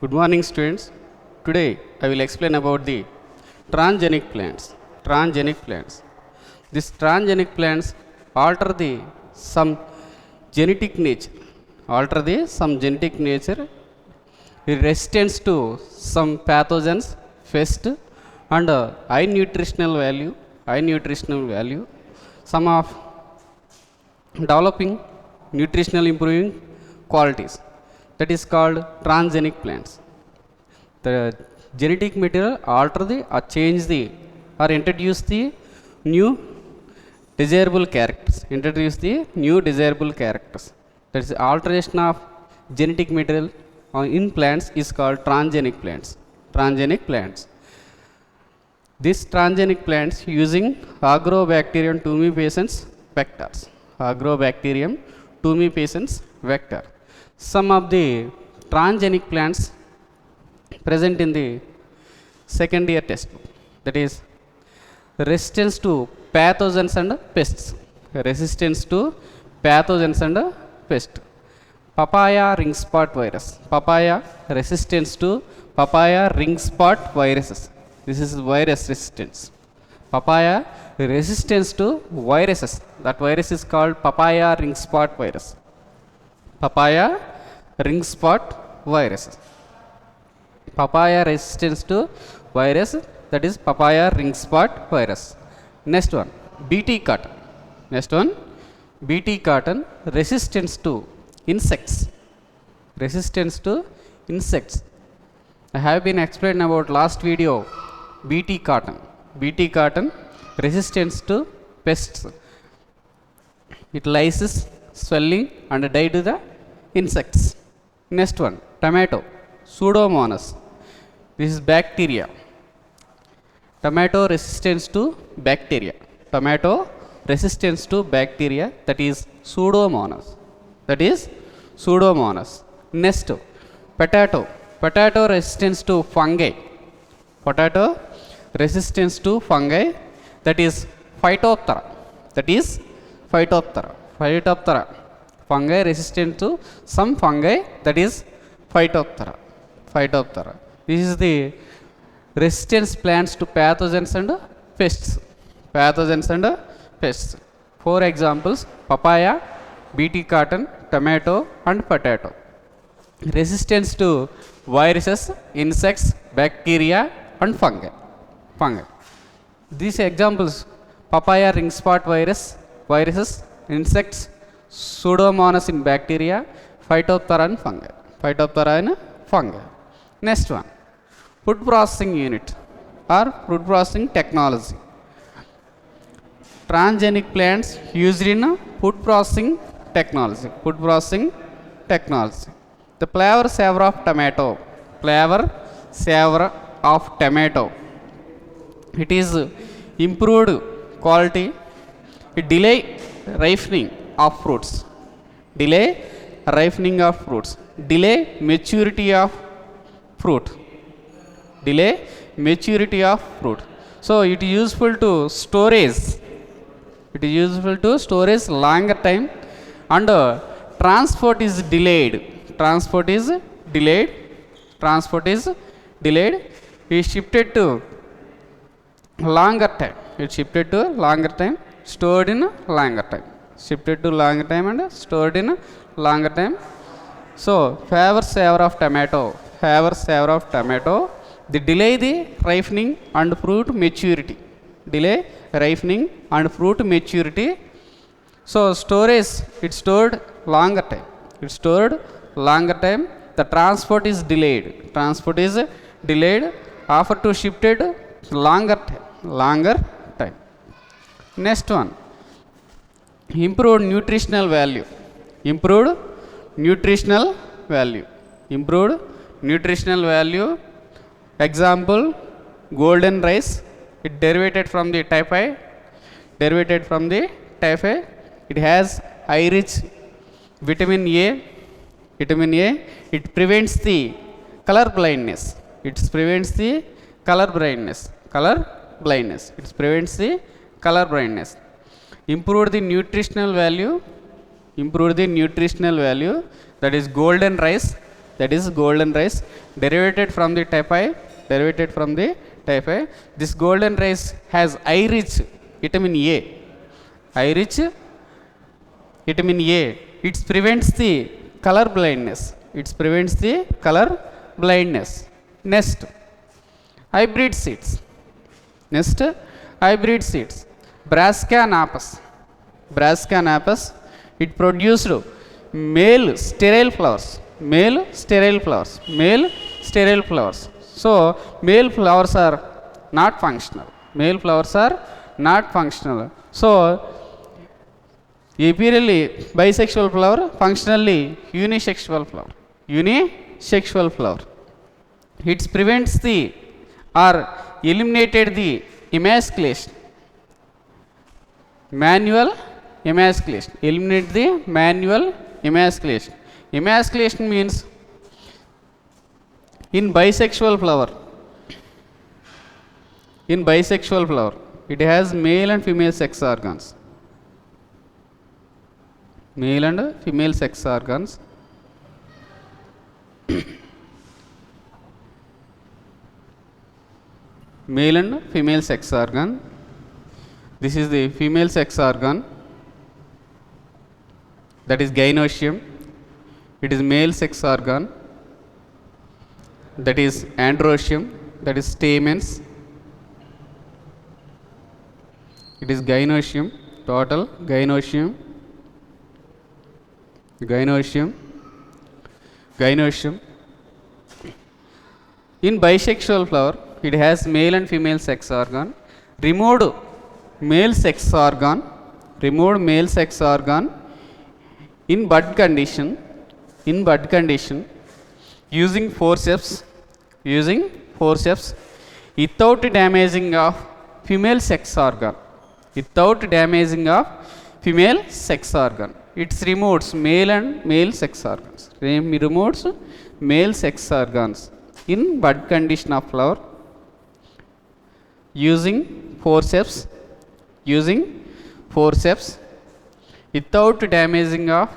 Good morning, students. Today I will explain about the transgenic plants. Transgenic plants. These transgenic plants alter the some genetic nature. Alter the some genetic nature. Resistance to some pathogens, pest, and high nutritional value. High nutritional value. Some of developing nutritional improving qualities, that is called transgenic plants. The genetic material alter the or change the or introduce the new desirable characters. Introduce the new desirable characters. That is alteration of genetic material in plants is called transgenic plants. Transgenic plants. These transgenic plants using Agrobacterium tumefaciens vectors. Agrobacterium tumefaciens vector. Some of the transgenic plants present in the second year textbook, that is resistance to pathogens and pests. Resistance to pathogens and pests. Papaya ring spot virus. Papaya resistance to papaya ring spot viruses. This is virus resistance. Papaya resistance to viruses. That virus is called papaya ring spot virus. Papaya ring spot virus. Papaya resistance to virus, that is papaya ring spot virus. Next one, BT cotton. Next one, BT cotton resistance to insects. Resistance to insects. I have been explained about last video BT cotton. BT cotton resistance to pests. It lyses, swelling and die to the insects. Next one, tomato, Pseudomonas. This is bacteria. Tomato resistance to bacteria. Tomato resistance to bacteria, that is Pseudomonas. That is Pseudomonas. Next, potato. Potato resistance to fungi. Potato resistance to fungi, that is Phytophthora. That is Phytophthora. Phytophthora. Fungi resistant to some fungi, that is Phytophthora. Phytophthora. This is the resistance plants to pathogens and pests. Pathogens and pests. 4 examples: papaya, BT cotton, tomato and potato. Resistance to viruses, insects, bacteria and fungi. Fungi. These examples: papaya ring spot virus, viruses, insects, Pseudomonas in bacteria, Phytophthora and fungi. Phytophthora and fungi. Next one, food processing unit or food processing technology. Transgenic plants used in food processing technology. Food processing technology. The flavor savor of tomato. Flavor savor of tomato. It is improved quality. It delay ripening of fruits. Delay ripening of fruits. Delay maturity of fruit. Delay maturity of fruit. So it is useful to storage. It is useful to storage longer time, and transport is delayed. Transport is delayed. Transport is delayed. It is shifted to longer time. It shifted to longer time. Stored in longer time. Shifted to longer time and stored in longer time. So favor savor of tomato. Favor savor of tomato. They delay the ripening and fruit maturity. Delay ripening and fruit maturity. So storage, it stored longer time. It stored longer time. The transport is delayed. Transport is delayed. Offer to shifted longer time. Longer time. Next one, improved nutritional value. Improved nutritional value. Improved nutritional value. Example, golden rice. It derivated from the typhi. Derivated from the typhi. It has high rich vitamin A. Vitamin A. It prevents the color blindness. It prevents the color blindness. Color blindness. It prevents the color blindness. Improve the nutritional value. Improve the nutritional value, that is golden rice. that is golden rice, derivated from the typhi, derivated from the typhi. This golden rice has high rich vitamin A, high rich vitamin A. It prevents the color blindness. It prevents the color blindness. Next, hybrid seeds. Next, hybrid seeds. Brassica napus. Brassica napus. It produced male sterile flowers. Male sterile flowers. Male sterile flowers. So, male flowers are not functional. Male flowers are not functional. So, apparently bisexual flower, functionally unisexual flower. Unisexual flower. It prevents the or eliminated the emasculation. Manual emasculation. Eliminate the manual emasculation. Emasculation means in bisexual flower. In bisexual flower, it has male and female sex organs. Male and female sex organs. Male and female sex organ. This is the female sex organ, that is gynoecium. It is male sex organ, that is androecium, that is stamens. It is gynoecium, total gynoecium, gynoecium, gynoecium. In bisexual flower, it has male and female sex organ. Removed male sex organ, removed male sex organ in bud condition, in bud condition, using forceps, without damaging of female sex organ, without damaging of female sex organ. It removes male and male sex organs. Removes male sex organs in bud condition of flower using forceps, without damaging of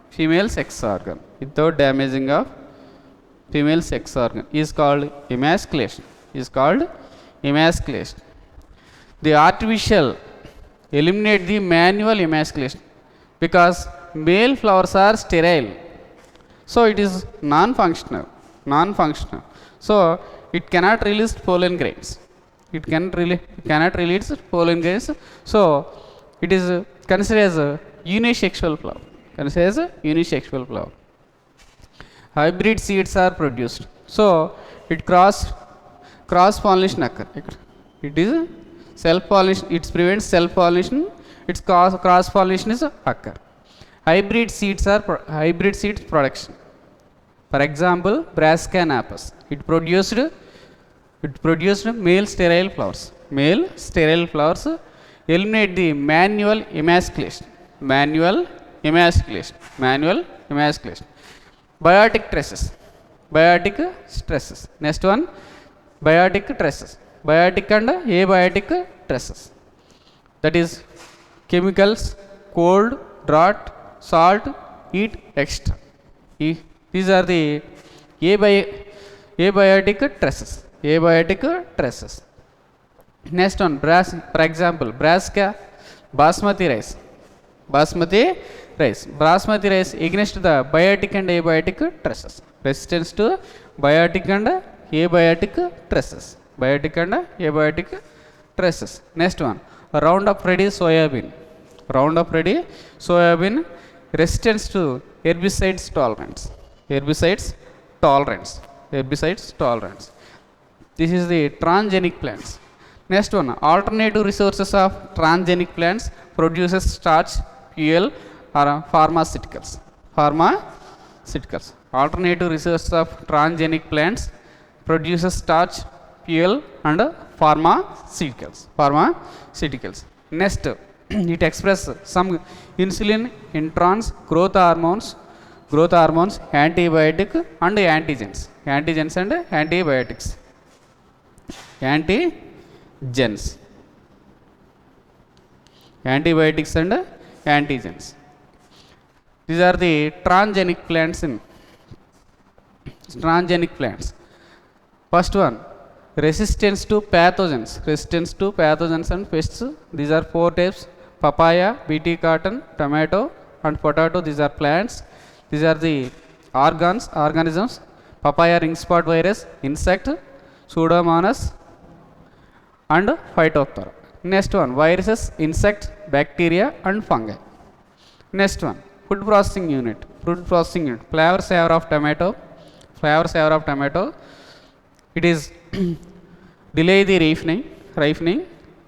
female sex organ, without damaging of female sex organ, is called emasculation. Is called emasculation. The artificial eliminate the manual emasculation because male flowers are sterile, so it is non-functional. So it cannot release pollen grains. It cannot release pollen grains. So it is considered as a unisexual flower. Considered as a unisexual flower. Hybrid seeds are produced. So it cross pollination occur. It is self pollination. It prevents self pollination. Its cross pollination is occur. Hybrid seeds production. For example, Brassica napus. It produced male sterile flowers. Male sterile flowers eliminate the manual emasculation. Manual emasculation. Biotic stresses. Next one, biotic stresses. Biotic and abiotic stresses. That is chemicals, cold, drought, salt, heat, extra. These are the abiotic stresses. Next one, for example, Brassica basmati rice. Basmati rice against the biotic and abiotic stresses. Resistance to biotic and abiotic stresses. Next one, Roundup Ready soybean. Resistance to herbicides tolerance. This is the transgenic plants. Next one, alternative resources of transgenic plants produces starch, fuel, or pharmaceuticals. Alternative resources of transgenic plants produces starch, fuel, and pharmaceuticals. Next, it expresses some insulin, introns, growth hormones, antibiotic and antigens and antibiotics. Antibiotics and antigens. These are the transgenic plants in transgenic plants. First one, resistance to pathogens. Resistance to pathogens and pests. These are 4 types: papaya, BT cotton, tomato, and potato. These are plants. These are the organisms: papaya ring spot virus, insect, pseudomonas, and phytophthora. Next one, viruses, insect, bacteria, and fungi. Next one, food processing unit. Food processing unit, flavor saver of tomato. Flavor saver of tomato. It is delay the ripening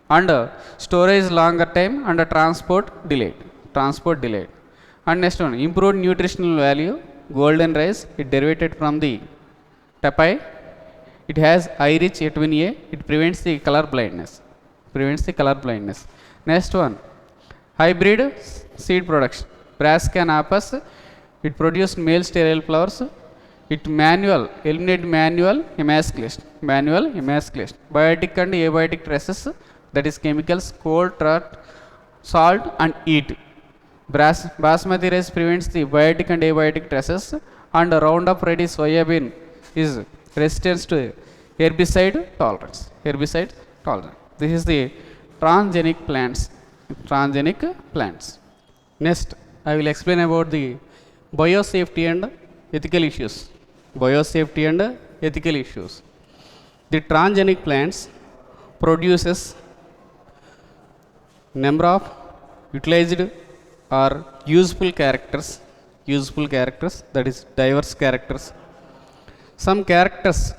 and storage longer time and transport delayed. And next one, improved nutritional value, golden rice. It derivated from the tapai. It has high rich vitamin A. It prevents the color blindness. Next one, hybrid seed production, Brassica apis. It produced male sterile flowers. It eliminate manual emasculation. Biotic and abiotic stresses, that is chemicals, cold, salt, and heat. Basmati rice prevents the biotic and abiotic stresses, and Roundup Ready soybean is resistance to herbicide tolerance. This is the transgenic plants. Next, I will explain about the biosafety and ethical issues. The transgenic plants produces number of utilized or useful characters, that is diverse characters. Some characters,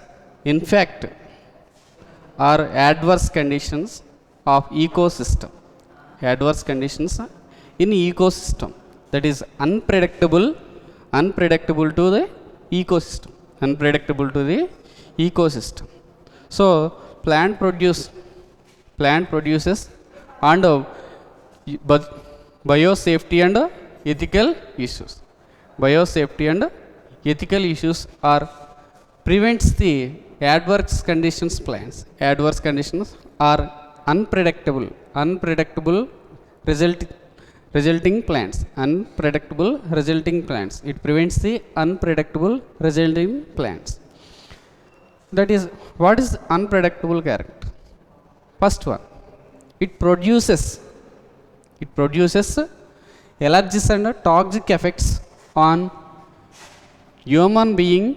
in fact, are adverse conditions of ecosystem. That is unpredictable to the ecosystem. So plant produces and biosafety and ethical issues are prevents the adverse conditions plants. Adverse conditions are unpredictable resulting plants. It prevents the unpredictable resulting plants. That is, what is unpredictable character? First one, it produces allergies and toxic effects on human being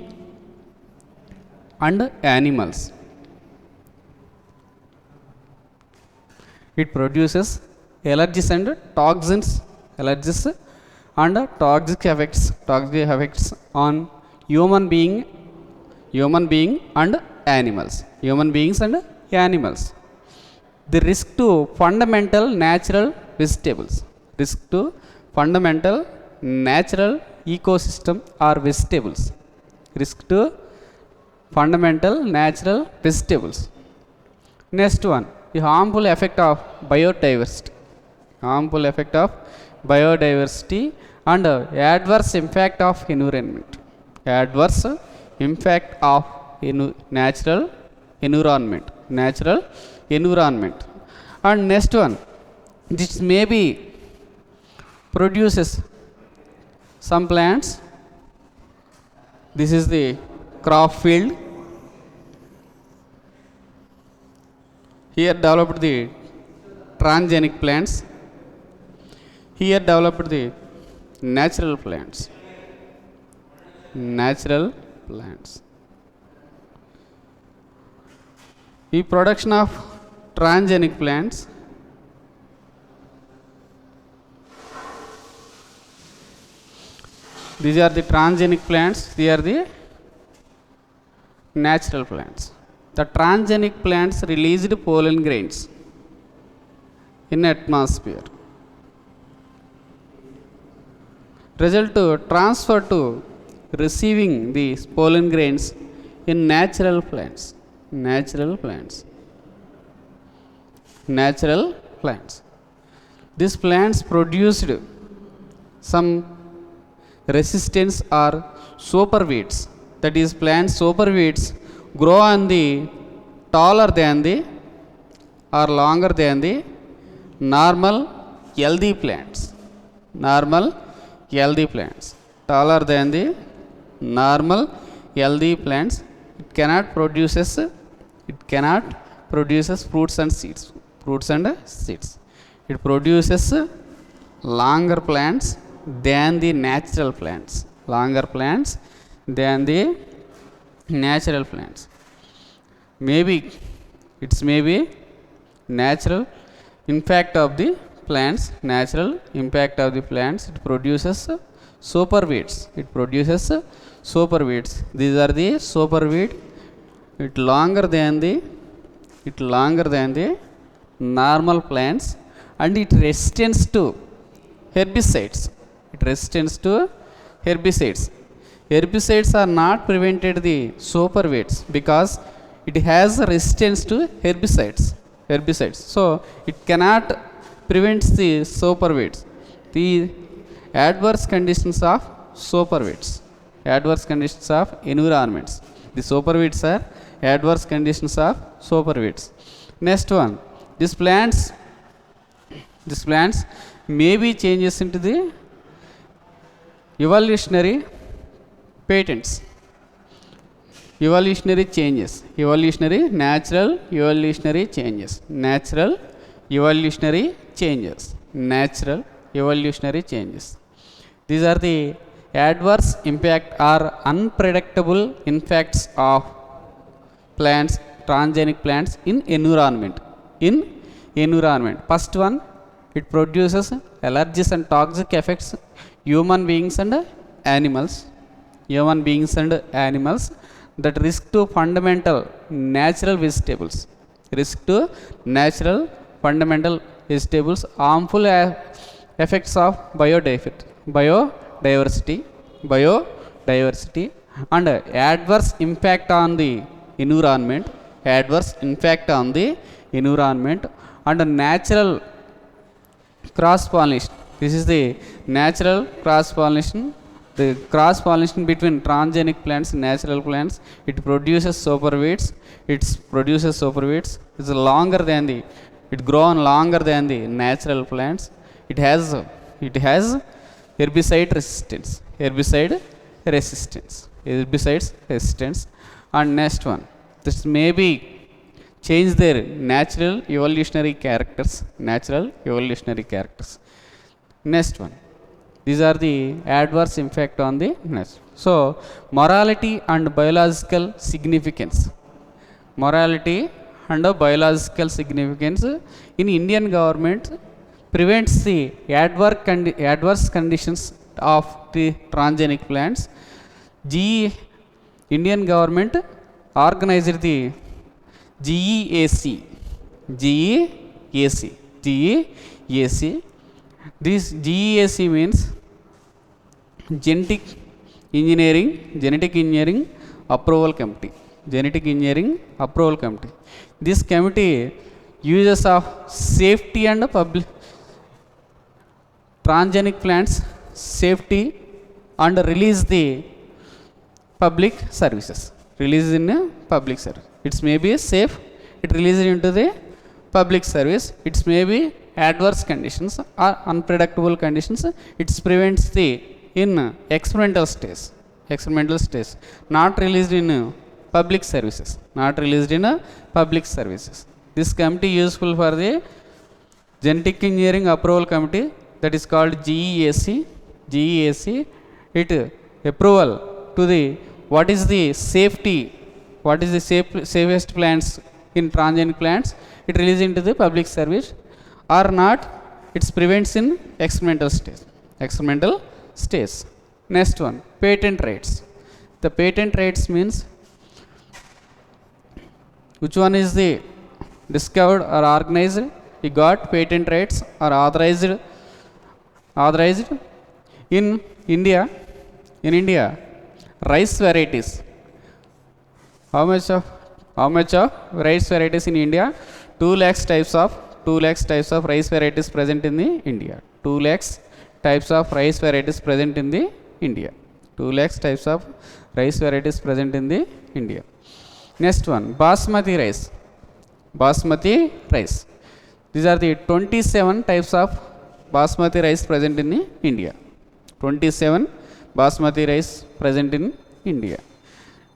and animals. It produces allergies and toxic effects on human beings and animals. The risk to fundamental natural ecosystem or vegetables. Next one, the harmful effect of biodiversity and adverse impact of environment. Natural environment. And next one, this maybe produces some plants. This is the crop field. Here developed the transgenic plants. Here developed the natural plants. The production of transgenic plants these are the transgenic plants, they are the natural plants. The transgenic plants released pollen grains in atmosphere. Result to transfer to receiving these pollen grains in natural plants. These plants produced some resistance or superweeds. That is, plant superweeds grow on the taller than the or longer than the normal healthy plants. Taller than the normal healthy plants. It cannot produces fruits and seeds. Fruits and seeds. It produces longer plants than the natural plants. Longer plants than the natural plants. Maybe it's maybe natural impact of the plants. Natural impact of the plants. It produces super weeds. It produces super weeds. These are the super weed. It longer than the normal plants, and it resistance to herbicides. It resistance to herbicides. Herbicides are not prevented the super weeds because it has resistance to herbicides. So it cannot prevent the super weeds. The adverse conditions of super weeds. Adverse conditions of environments. The super weeds are adverse conditions of super weeds. Next one, these plants may be changes into the evolutionary patents. Evolutionary changes. Natural evolutionary changes. These are the adverse impact or unpredictable impacts of plants, transgenic plants in environment. First one, it produces allergies and toxic effects human beings and animals. That risk to fundamental natural vegetables. Harmful effects of biodiversity, and adverse impact on the environment. And natural cross pollination. This is the natural cross pollination. The cross pollination between transgenic plants and natural plants. It produces super weeds. It's longer than the. It grown longer than the natural plants. It has herbicide resistance. And next one, this may be change their natural evolutionary characters. Next one, these are the adverse impact on the nature. So morality and biological significance. In Indian government prevents the adverse conditions of the transgenic plants. Indian government organized the GEAC. This GEAC means Genetic Engineering Approval Committee. This committee uses of safety and public transgenic plants safety and release the public services. It may be safe. It releases into the public service. It may be adverse conditions or unpredictable conditions. It prevents the in experimental stage. Not released in public services. This committee useful for the Genetic Engineering Approval Committee, that is called GEAC. It approval to the what is the safest plants in transgenic plants. It releases into the public service or not. It prevents in experimental stage. Next one, patent rights. The patent rights means which one is the discovered or organized. You got patent rights or authorized in India. Rice varieties. How much of rice varieties in India? 2 lakhs types of rice varieties present in the India. 2 lakhs types of rice varieties present in the India. 2 lakhs types of rice varieties present in the India. Next one, basmati rice. These are the 27 types of basmati rice present in India. 27 basmati rice present in India.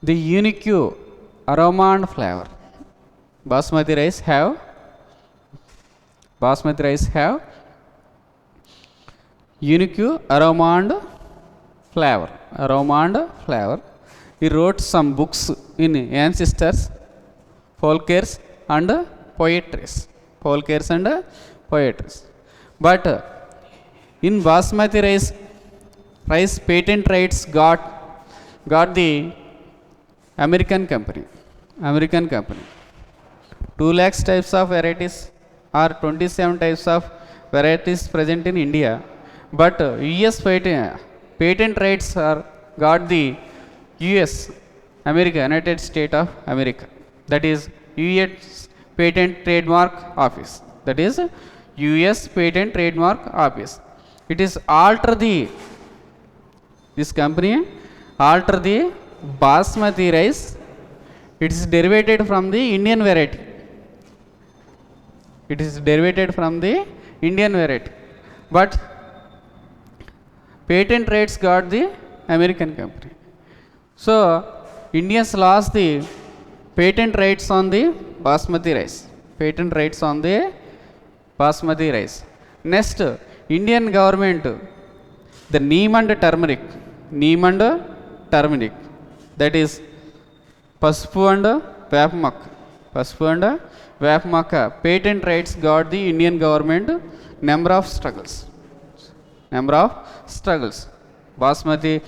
the unique aroma and flavor. Basmati rice have unique aroma and flavor. He wrote some books in ancestors, folklores and poetries. But in basmati rice patent rights got the American company. 2 lakhs types of varieties or 27 types of varieties present in India, but US patent rights are got the US, United States of America, that is US Patent Trademark Office. It is this company alter the basmati rice. It is derivated from the Indian variety. But patent rights got the American company. So Indians lost the patent rights on the basmati rice. Next, Indian government, the neem and turmeric, that is pasupu and vapamaka patent rights got the Indian government. Number of struggles. Basmati,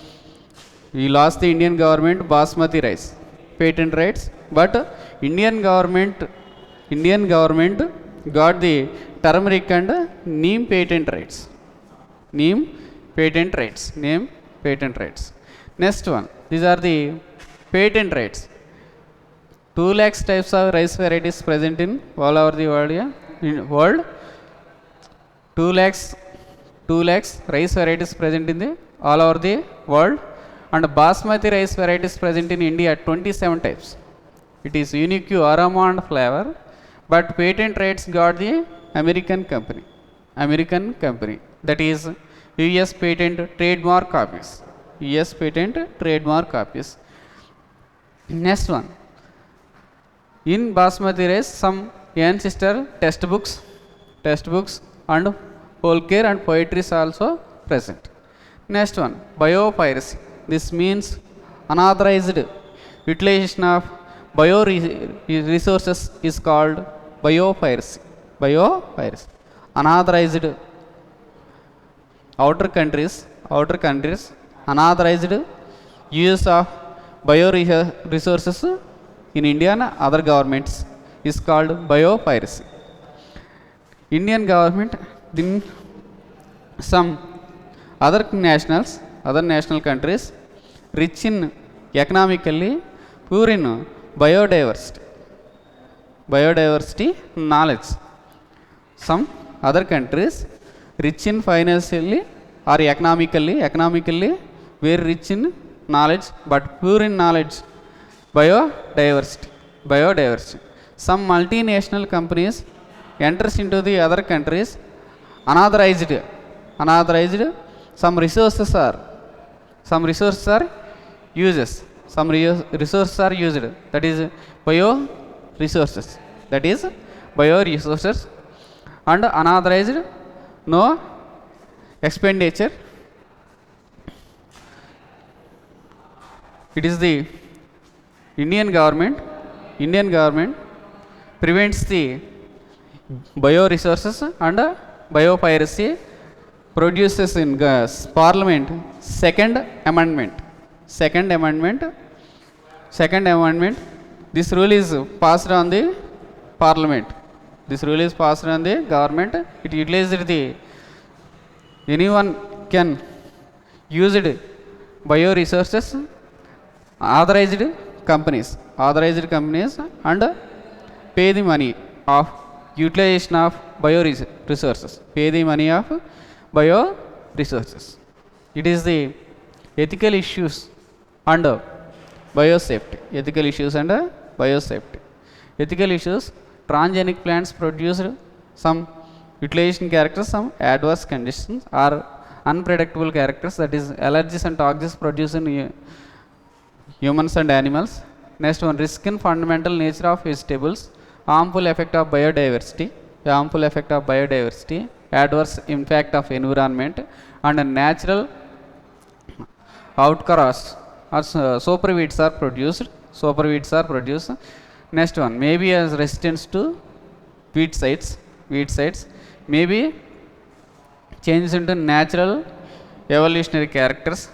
we lost the Indian government basmati rice patent rights, but Indian government got the turmeric and neem patent rights. Next one, these are the patent rights. 2 lakhs types of rice varieties present in all over the world. 2 lakhs rice varieties present in the all over the world, and basmati rice varieties present in India 27 types. It is unique aroma and flavor, but patent rights got the American company, that is US Patent Trademark Office. Next one, in basmati rice some ancestor textbooks and folklore and poetries also present. Next one, biopiracy. This means unauthorized utilization of resources is called biopiracy. Unauthorized outer countries unauthorized use of resources in India and other governments is called biopiracy. Indian government, then some other national countries rich in economically, poor in biodiversity knowledge. Some other countries rich in financially or economically very rich in knowledge but poor in knowledge. Biodiversity. Some multinational companies enters into the other countries unauthorized. Some resources are uses. That is bioresources. And unauthorized, no expenditure. It is the Indian government prevents the bioresources and biopiracy, produces in Parliament Second Amendment. This rule is passed on the Parliament. Government. It utilizes the anyone can use it bioresources. Authorized companies and pay the money of utilization of bioresources. It is the ethical issues and biosafety. Ethical issues, transgenic plants produced some utilization characters, some adverse conditions or unpredictable characters, that is allergies and toxins produced in humans and animals. Next one, risk and fundamental nature of vegetables, harmful effect of biodiversity, adverse impact of environment, and natural outcross or superweeds are produced. Next one, maybe as resistance to weed sites, maybe changes into natural evolutionary characters.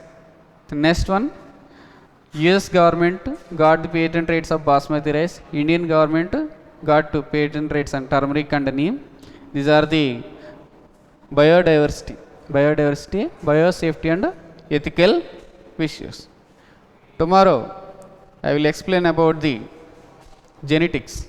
The next one, US government got the patent rates of basmati rice, Indian government got to patent rates on turmeric and neem. These are the biodiversity, biosafety and ethical issues. Tomorrow I will explain about the genetics.